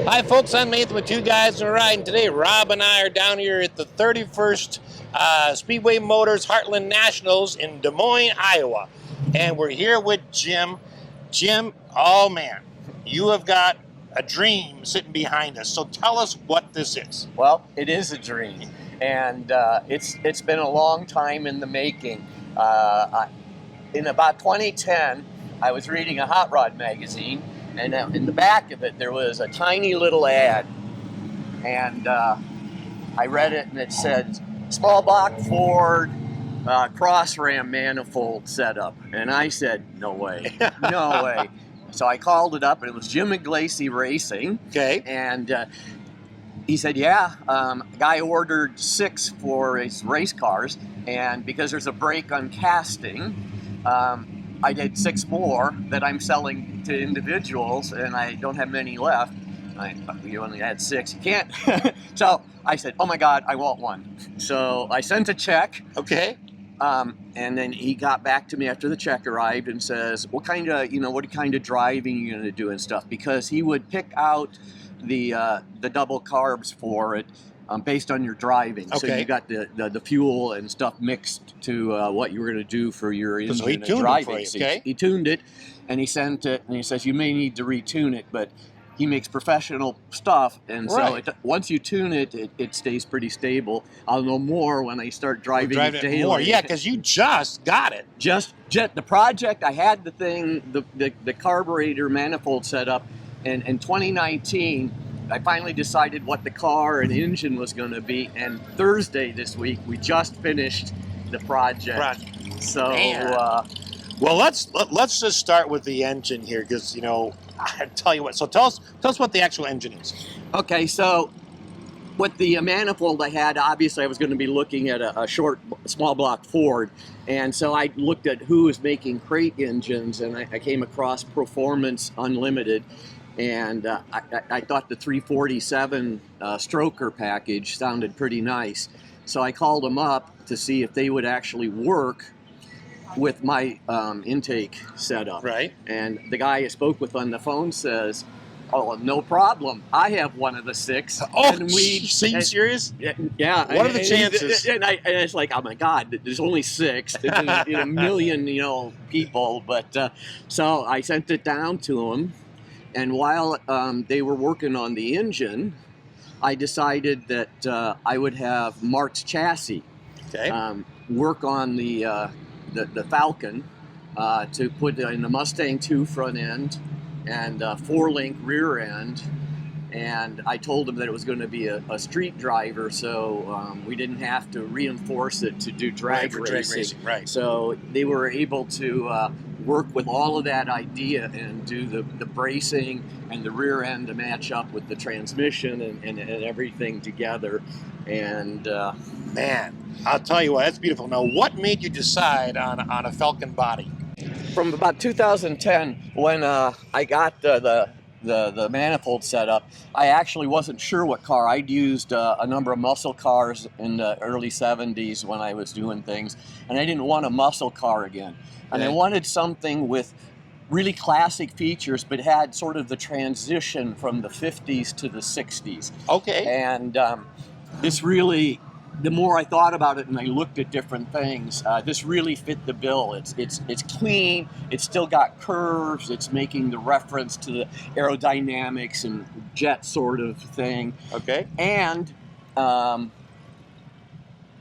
Hi folks, I'm Nathan with Two Guys and a Ride, and today Rob and I are down here at the 31st Speedway Motors Heartland Nationals in Des Moines, Iowa. And we're here with Jim. Jim, oh man, you have got a dream sitting behind us. So tell us what this is. Well, it is a dream, and it's been a long time in the making. In about 2010, I was reading a hot rod magazine, and in the back of it there was a tiny little ad, and I read it, and it said small block Ford cross ram manifold setup, and I said no way, no way. So I called it up, and it was Jim Iglesias Racing. Okay. And he said, yeah, a guy ordered 6 for his race cars, and because there's a break on casting, I did 6 more that I'm selling to individuals, and I don't have many left. You only had 6, you can't. So I said, oh my God, I want one. So I sent a check. Okay. And then he got back to me after the check arrived and says, what kind of driving are you going to do and stuff? Because he would pick out the double carbs for it based on your driving. Okay. So you got the fuel and stuff mixed to what you were going to do for your engine So he and tuned it driving for you, seats. okay? He tuned it, and he sent it, and he says, you may need to retune it, but he makes professional stuff, and Right. so once you tune it, it stays pretty stable. I'll know more when I start driving it daily. More. Yeah, because you just got it. Just the project, I had the thing, the carburetor manifold set up, and in 2019, I finally decided what the car and engine was going to be, and Thursday this week, we just finished the project. So, well, let's just start with the engine here, because I tell you what. So tell us what the actual engine is. okay, so with the manifold I had, obviously I was going to be looking at a short, small block Ford, and so I looked at who was making crate engines, and I came across Performance Unlimited, and I thought the 347 stroker package sounded pretty nice. So I called them up to see if they would actually work with my intake setup. Right. And the guy I spoke with on the phone says, oh, no problem. I have one of the 6. Oh, and you serious? Yeah. What are the chances? And it's like, oh my God, there's only 6 in a million, people. But so I sent it down to him, and while they were working on the engine, I decided that I would have Mark's chassis work on the Falcon to put in the Mustang 2 front end and 4-link rear end, and I told him that it was going to be a street driver, so we didn't have to reinforce it to do drag racing. Right. So they were able to work with all of that idea and do the bracing and the rear end to match up with the transmission and everything together. And man, I'll tell you what, that's beautiful. Now, what made you decide on a Falcon body? From about 2010, when I got the manifold set up, I actually wasn't sure what car. I'd used a number of muscle cars in the early 70s when I was doing things, and I didn't want a muscle car again. And I wanted something with really classic features, but had sort of the transition from the 50s to the 60s. Okay. And this really, the more I thought about it and I looked at different things, this really fit the bill. It's clean, it's still got curves, it's making the reference to the aerodynamics and jet sort of thing. Okay. And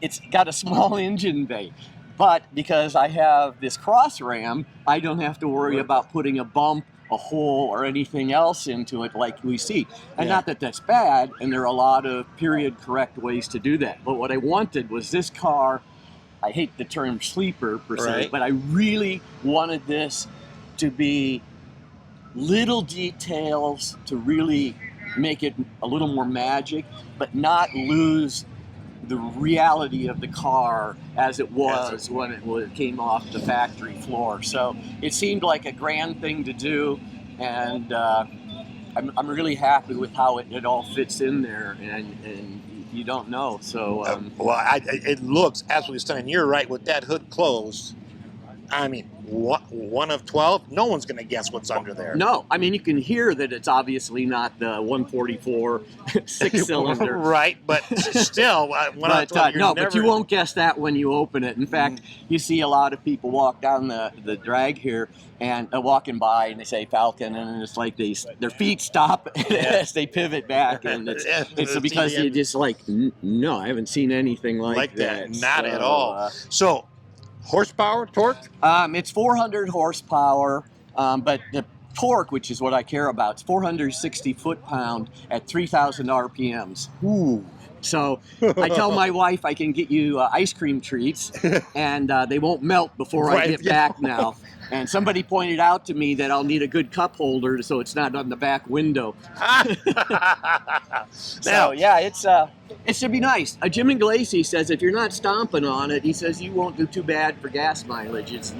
it's got a small engine bay. But because I have this cross ram, I don't have to worry about putting a bump, a hole, or anything else into it like we see. And not that that's bad, and there are a lot of period correct ways to do that. But what I wanted was this car, I hate the term sleeper per se, but I really wanted this to be little details to really make it a little more magic, but not lose the reality of the car as it was when it came off the factory floor. So it seemed like a grand thing to do, and I'm really happy with how it all fits in there, and you don't know. So well, it looks absolutely stunning. You're right, with that hood closed, I mean, what, 1 of 12? No one's going to guess what's under there. No, I mean, you can hear that it's obviously not the 144 6-cylinder. Right, but still, 1 of 12, But you're no, never... but you won't guess that when you open it. In fact, you see a lot of people walk down the drag here and walking by, and they say Falcon, and it's like their feet stop as they pivot back, and it's because you just like, no, I haven't seen anything like that. Not at all. So, horsepower, torque? It's 400 horsepower, but the torque, which is what I care about, it's 460 foot-pound at 3,000 RPMs. Ooh. So I tell my wife I can get you ice cream treats, and they won't melt before I get back now. And somebody pointed out to me that I'll need a good cup holder so it's not on the back window. So yeah, it should be nice. Jim Inglesi says if you're not stomping on it, he says you won't do too bad for gas mileage. It's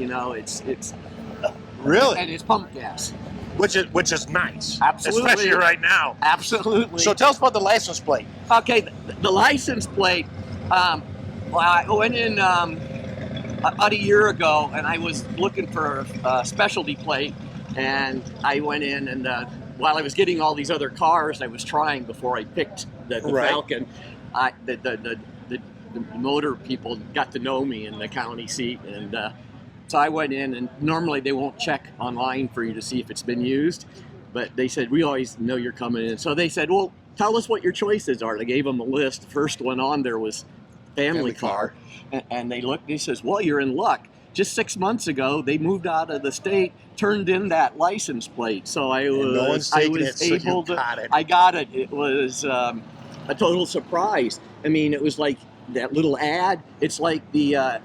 really, and it's pump gas, which is nice. Absolutely, especially right now. Absolutely. So tell us about the license plate. Okay, the license plate. Well, I went in about a year ago, and I was looking for a specialty plate, and I went in, and while I was getting all these other cars I was trying before I picked the Falcon, the motor people got to know me in the county seat, and so I went in, and normally they won't check online for you to see if it's been used, but they said, we always know you're coming in. So they said, well, tell us what your choices are. They gave them a list. The first one on there was family car. And they looked, and he says, well, you're in luck. Just 6 months ago, they moved out of the state, turned in that license plate. So I was able to, I got it. It was a total surprise. I mean, it was like that little ad. It's like the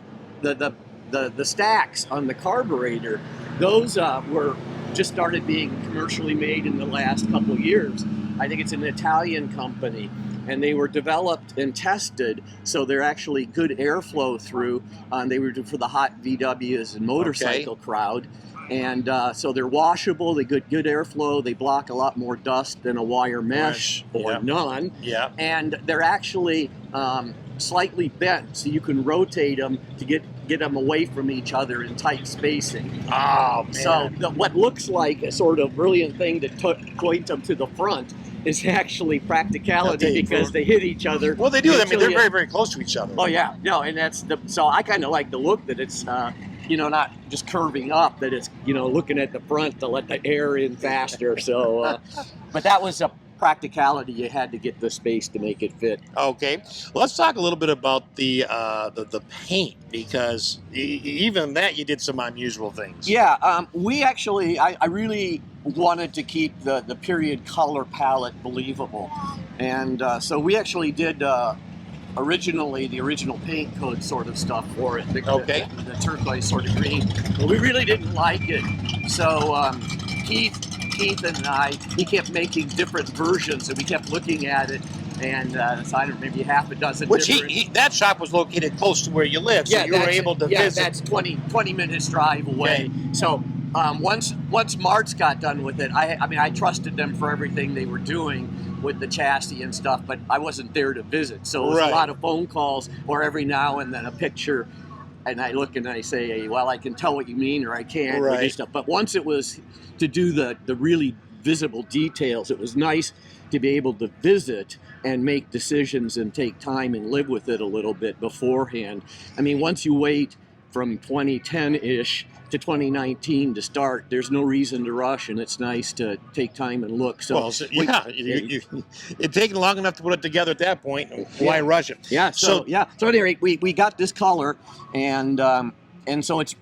stacks on the carburetor. Those were just started being commercially made in the last couple years. I think it's an Italian company, and they were developed and tested, so they're actually good airflow through. They were for the hot VWs and motorcycle crowd, and so they're washable. They get good airflow. They block a lot more dust than a wire mesh or none. Yeah, and they're actually slightly bent, so you can rotate them to get them away from each other in tight spacing. Oh, man. So what looks like a sort of brilliant thing to point them to the front is actually practicality, because they hit each other. Well, they do. I mean, they're very, very close to each other. Oh, yeah. No, and so I kind of like the look that it's, not just curving up, that it's, looking at the front to let the air in faster. So, but that was a practicality. You had to get the space to make it fit. Okay, let's talk a little bit about the paint, because even that you did some unusual things. Yeah, we actually, I really wanted to keep the period color palette believable, and so we actually did originally the original paint code sort of stuff for it. The turquoise sort of green. But we really didn't like it, so Keith and he kept making different versions, and we kept looking at it, and decided maybe half a dozen. Which that shop was located close to where you live, so you were able to visit. Yeah, that's 20 minutes drive away. Okay. So once Mart's got done with it, I trusted them for everything they were doing with the chassis and stuff, but I wasn't there to visit, so it was a lot of phone calls, or every now and then a picture. And I look and I say, well, I can tell what you mean, or I can't. Right. Stuff. But once it was to do the really visible details, it was nice to be able to visit and make decisions and take time and live with it a little bit beforehand. I mean, once you wait from 2010-ish to 2019 to start, there's no reason to rush, and it's nice to take time and look. So, it's taken long enough to put it together at that point. Why rush it? Yeah. So at any rate, we got this color, and so it's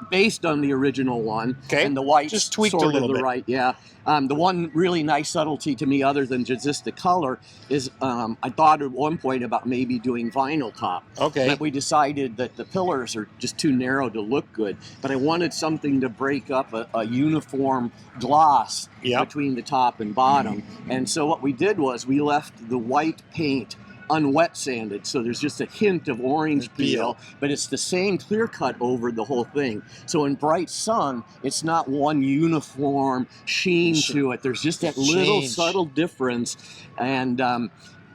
based on the original one. Okay. And the white just tweaked a little bit. Right. Yeah. The one really nice subtlety to me, other than just the color, is I thought at one point about maybe doing vinyl top. Okay. But we decided that the pillars are just too narrow to look good. But I wanted something to break up a uniform gloss between the top and bottom. And so what we did was we left the white paint unwet sanded, so there's just a hint of orange peel, but it's the same clear cut over the whole thing. So in bright sun, it's not one uniform sheen to it. There's just that little subtle difference, and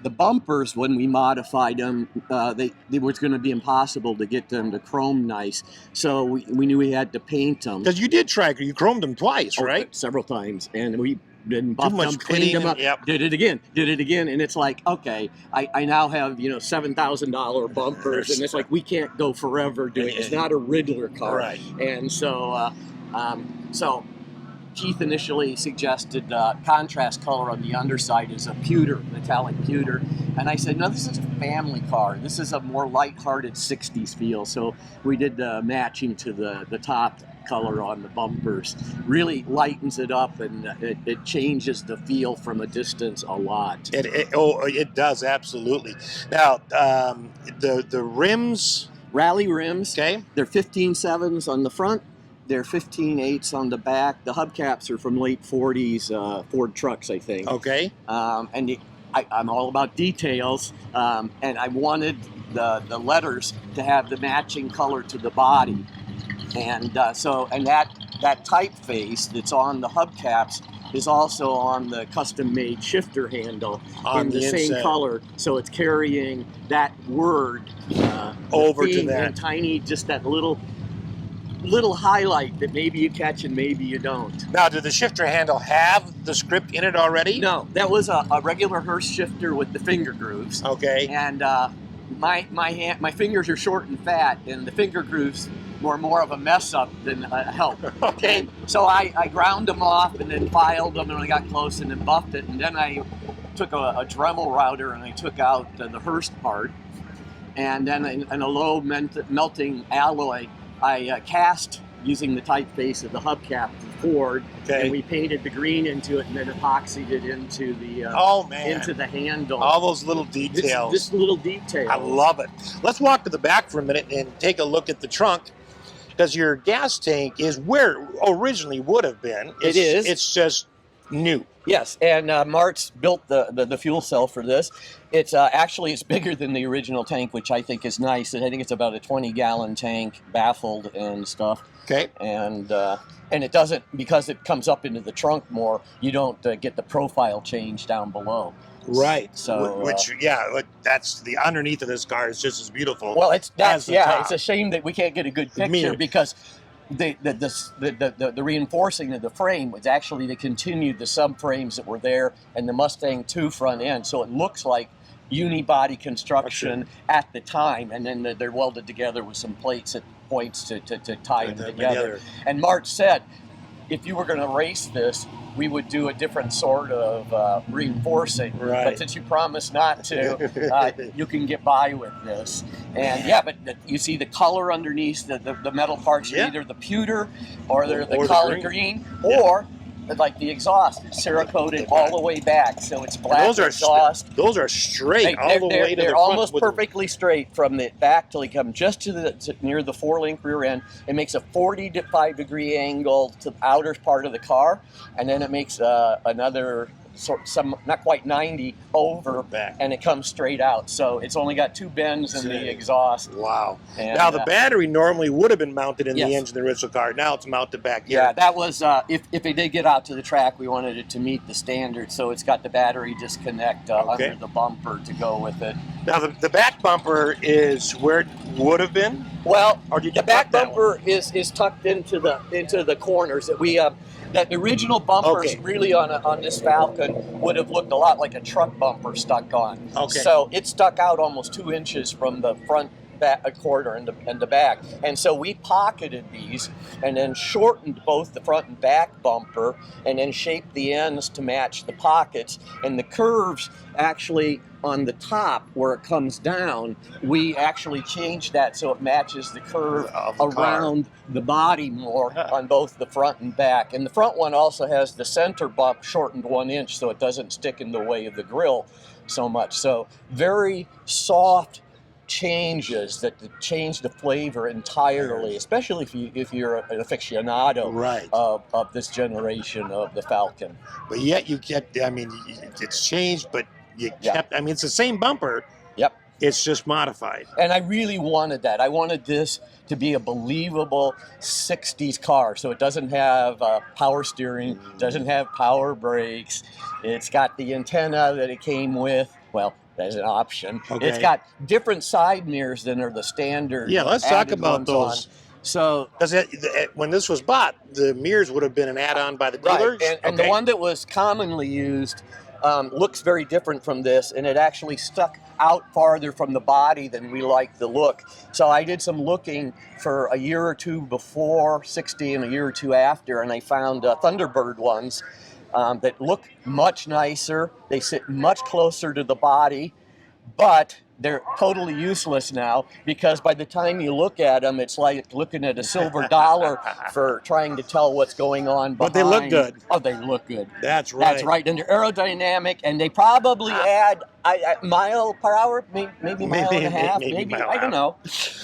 the bumpers, when we modified them, they was going to be impossible to get them to chrome nice. So we knew we had to paint them. Because you did try, you chromed them twice, right? Several times, and we then buffed them, cleaned pitting them up, yep. did it again, and it's like, okay, I now have $7,000 bumpers, and it's like we can't go forever doing it. It's not a Riddler car, Right? And so so Keith initially suggested contrast color on the underside is a pewter, metallic pewter, and I said, no, this is a family car. This is a more lighthearted 60s feel. So we did the matching to the top color on the bumpers. Really lightens it up, and it changes the feel from a distance a lot. It does, absolutely. Now, the rims, rally rims. Okay. They're 15.7s on the front. They're 15.8s on the back. The hubcaps are from late 40s Ford trucks, I think. Okay. And I'm all about details, and I wanted the letters to have the matching color to the body. And that typeface that's on the hubcaps is also on the custom-made shifter handle in the same color. So it's carrying that word over to that. And tiny, just that little highlight that maybe you catch and maybe you don't. Now, did the shifter handle have the script in it already? No, that was a regular Hurst shifter with the finger grooves. Okay. And my fingers are short and fat, and the finger grooves were more of a mess up than a help. Okay. And so I ground them off and then filed them, and I got close and then buffed it, and then I took a Dremel router and I took out the Hurst part, and then in a low melting alloy, I cast using the typeface of the hubcap from Ford, and we painted the green into it and then epoxied it into the into the handle. All those little details. This little detail. I love it. Let's walk to the back for a minute and take a look at the trunk, because your gas tank is where it originally would have been. It is. It's just new. Yes, and Mart's built the fuel cell for this. It's actually it's bigger than the original tank, which I think is nice. I think it's about a 20-gallon tank, baffled and stuff. Okay. And it doesn't, because it comes up into the trunk more, you don't get the profile change down below. Right. So that's the underneath of this car is just as beautiful. Well, it's as the top. it's a shame that we can't get a good picture because the reinforcing of the frame was actually to continue the subframes that were there and the Mustang 2 front end, so it looks like unibody construction at the time, and then they're welded together with some plates at points to tie them together. And Mart said, if you were going to race this, we would do a different sort of reinforcing. Right. But since you promised not to, you can get by with this. And but you see the color underneath the metal parts are either the pewter or they're the collard green or like the exhaust. It's Cerakoted all the way back, so it's black exhaust. Those are straight all the way to the front. They're almost perfectly straight from the back till you come just to near the 4-link rear end. It makes a 45-degree angle to the outer part of the car, and then it makes another some not quite 90 over back, and it comes straight out. So it's only got 2 bends in the exhaust. Wow. And, now the battery normally would have been mounted in the engine of the original car. Now it's mounted back here. Yeah, that was if it did get out to the track, we wanted it to meet the standard, so it's got the battery disconnect under the bumper to go with it. Now the back bumper is where it would have been. Well, the back bumper is tucked into the corners that we that the original bumpers really on this Falcon would have looked a lot like a truck bumper stuck on. Okay. So it stuck out almost 2 inches from the front quarter and the back. And so we pocketed these and then shortened both the front and back bumper and then shaped the ends to match the pockets. And the curves actually on the top where it comes down, we actually changed that so it matches the curve around the body more on both the front and back. And the front one also has the center bump shortened 1 inch so it doesn't stick in the way of the grill so much. So very soft changes that change the flavor entirely, especially if you're an aficionado of this generation of the Falcon. But yet you kept, I mean, it's changed, but you kept, I mean, it's the same bumper. Yep. It's just modified. And I really wanted that. I wanted this to be a believable 60s car. So it doesn't have power steering, doesn't have power brakes. It's got the antenna that it came with. Well, as an option. Okay. It's got different side mirrors than are the standard. Yeah, let's talk added about ones those. on. So, Because when this was bought, the mirrors would have been an add-on by the right, dealers. and the one that was commonly used looks very different from this, and it actually stuck out farther from the body than we like the look. So I did some looking for a year or two before 60 and a year or two after, and I found Thunderbird ones that look much nicer. They sit much closer to the body, but they're totally useless now because by the time you look at them, it's like looking at a silver dollar for trying to tell what's going on behind. But they look good. Oh, they look good. That's right. That's right. And they're aerodynamic, and they probably add a mile per hour, maybe mile and a half, maybe mile I don't know.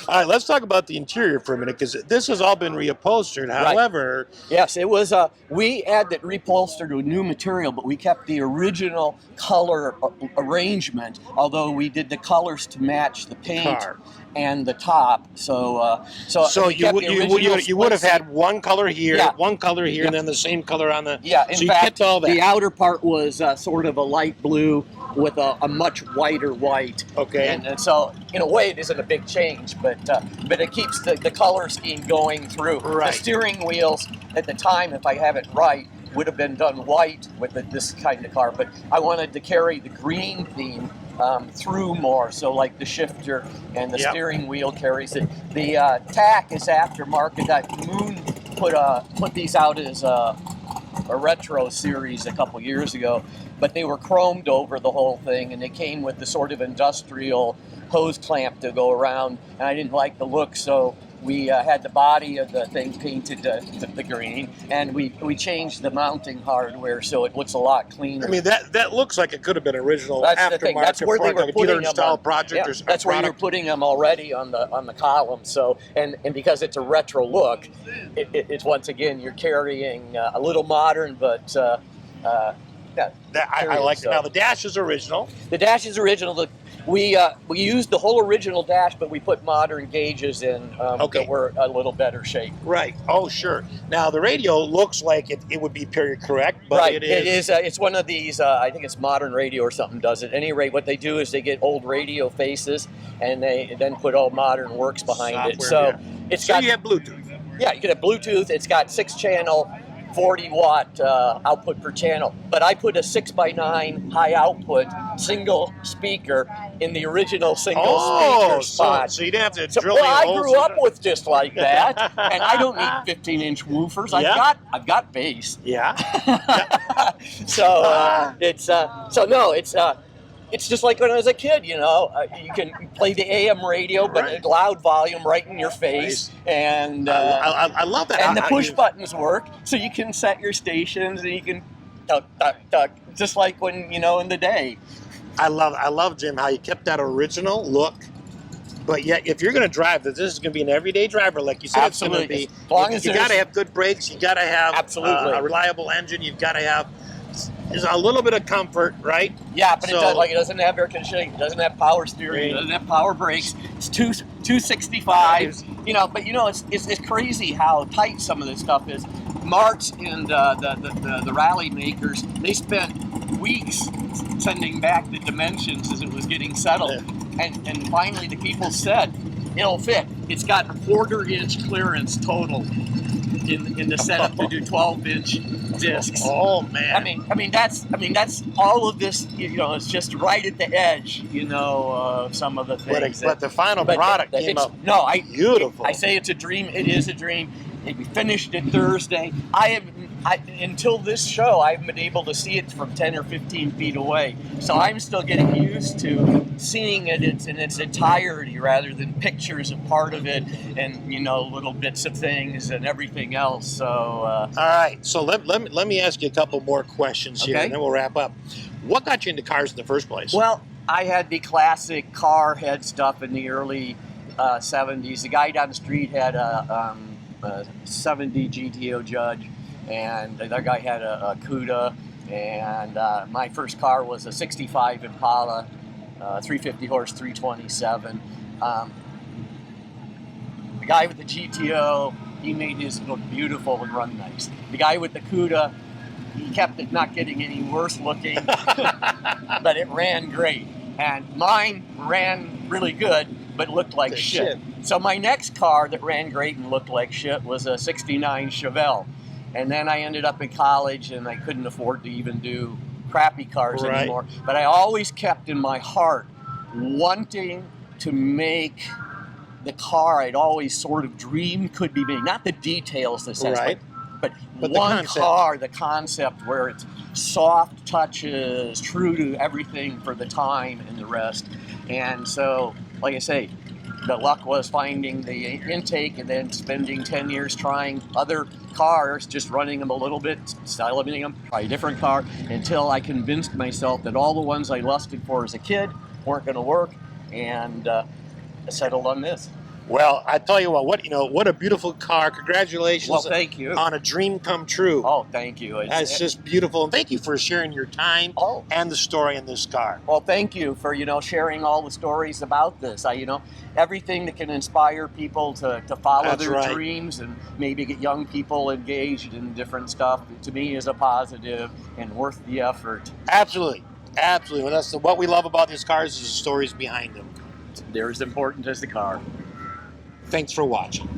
All right, let's talk about the interior for a minute because this has all been reupholstered. However, yes, it was. We had that reupholstered with new material, but we kept the original color arrangement. Although we did the colors to match the paint and the top. So you would have had one color here, Yeah. one color here, and then the same color on the. Yeah. In so you fact, kept all that. the outer part was sort of a light blue with a much whiter white. Okay. And so, in a way, it isn't a big change, but it keeps the color scheme going through. Right. The steering wheels, at the time, if I have it right, would have been done white with this kind of car, but I wanted to carry the green theme through more, so like the shifter and the steering wheel carries it. The tack is aftermarket. That Moon put these out as a retro series a couple years ago, but they were chromed over the whole thing, and they came with the sort of industrial hose clamp to go around, and I didn't like the look, so we had the body of the thing painted the green, and we changed the mounting hardware so it looks a lot cleaner. I mean, that looks like it could have been original That's aftermarket. the thing. That's where they were putting them on. Project or that's where you're putting them already on the column. So and because it's a retro look, it's once again you're carrying a little modern, but I like it. Now the dash is original. The dash is original. We used the whole original dash, but we put modern gauges in that were a little better shape. Right. Oh, sure. Now the radio looks like it would be period correct, but right. it is. It's one of these. I think it's Modern Radio or something does it. At any rate, what they do is they get old radio faces and they then put all modern works behind it. So you have Bluetooth. Yeah, you can have Bluetooth. It's got 6-channel. 40-watt output per channel, but I put a 6x9 high output single speaker in the original single speaker spot. So you didn't have to drill well, I holes. grew up with just like that, and I don't need 15-inch woofers. I've got bass. Yeah. It's just like when I was a kid, you know. You can play the AM radio, but at loud volume right in your face. And I love that. And the push buttons work, so you can set your stations and you can duck, just like when, in the day. I love, Jim, how you kept that original look. But yet, if you're going to drive this, is going to be an everyday driver, like you said. Absolutely. It's going to be. You got to have good brakes. You got to have a reliable engine. You've got to have. There's a little bit of comfort, right? Yeah, but it doesn't have air conditioning. It doesn't have power steering. It doesn't have power brakes. It's 265. But it's crazy how tight some of this stuff is. Marks and the rally makers, they spent weeks sending back the dimensions as it was getting settled, and finally the people said it'll fit. It's got a 1/4-inch clearance total in the setup to do 12-inch discs. Oh man! I mean that's all of this. It's just right at the edge. Some of the things. But the final product came out beautiful. I say it's a dream. It is a dream. We finished it Thursday. Until this show, I haven't been able to see it from 10 or 15 feet away. So I'm still getting used to seeing it in its entirety rather than pictures of part of it and, little bits of things and everything else. So. All right. So let me ask you a couple more questions here, and then we'll wrap up. What got you into cars in the first place? Well, I had the classic car head stuff in the early 70s. The guy down the street had a 70 GTO Judge, and the other guy had a Cuda, and my first car was a 65 Impala, 350 horse, 327. The guy with the GTO, he made his look beautiful and run nice. The guy with the Cuda, he kept it not getting any worse looking, but it ran great. And mine ran really good, but looked like shit. So my next car that ran great and looked like shit was a 69 Chevelle. And then I ended up in college and I couldn't afford to even do crappy cars anymore. But I always kept in my heart wanting to make the car I'd always sort of dreamed could be made. Not the details, but one car, the concept where it's soft touches, true to everything for the time and the rest. And so, like I say, the luck was finding the intake and then spending 10 years trying other cars, just running them a little bit, styling them, try a different car, until I convinced myself that all the ones I lusted for as a kid weren't going to work, and settled on this. Well, I tell you what a beautiful car. Congratulations. Well, thank you. On a dream come true. Oh, thank you. It's just beautiful. And thank you for sharing your time and the story in this car. Well, thank you for, sharing all the stories about this. Everything that can inspire people to follow their dreams and maybe get young people engaged in different stuff, to me is a positive and worth the effort. Absolutely. Absolutely. Well, that's what we love about these cars is the stories behind them. They're as important as the car. Thanks for watching.